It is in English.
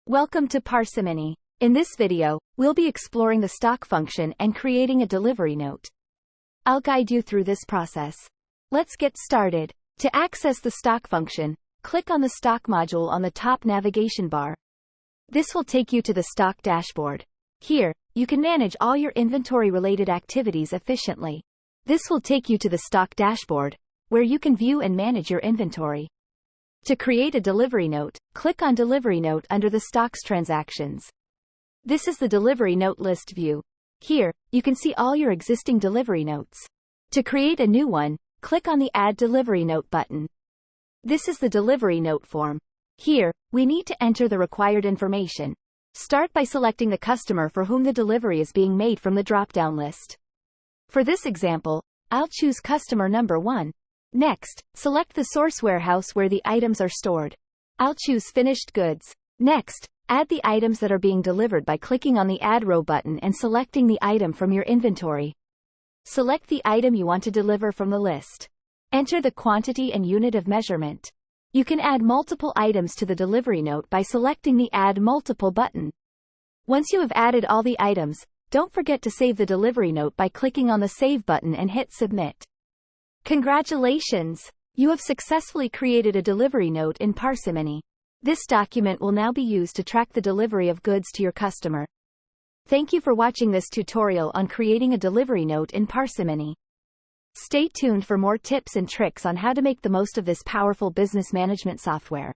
Welcome to Parsimony. In this video, we'll be exploring the stock function and creating a delivery note. I'll guide you through this process. Let's get started. To access the stock function, click on the stock module on the top navigation bar. This will take you to the stock dashboard. Here, you can manage all your inventory-related activities efficiently. This will take you to the stock dashboard, where you can view and manage your inventory. To create a delivery note, click on Delivery Note under the Stocks Transactions. This is the delivery note list view. Here, you can see all your existing delivery notes. To create a new one, click on the Add Delivery Note button. This is the delivery note form. Here, we need to enter the required information. Start by selecting the customer for whom the delivery is being made from the drop-down list. For this example, I'll choose customer number 1. Next, select the source warehouse where the items are stored. I'll choose finished goods. Next, add the items that are being delivered by clicking on the Add Row button and selecting the item from your inventory. Select the item you want to deliver from the list. Enter the quantity and unit of measurement. You can add multiple items to the delivery note by selecting the Add Multiple button. Once you have added all the items, don't forget to save the delivery note by clicking on the Save button and hit Submit. Congratulations! You have successfully created a delivery note in Parsimony. This document will now be used to track the delivery of goods to your customer. Thank you for watching this tutorial on creating a delivery note in Parsimony. Stay tuned for more tips and tricks on how to make the most of this powerful business management software.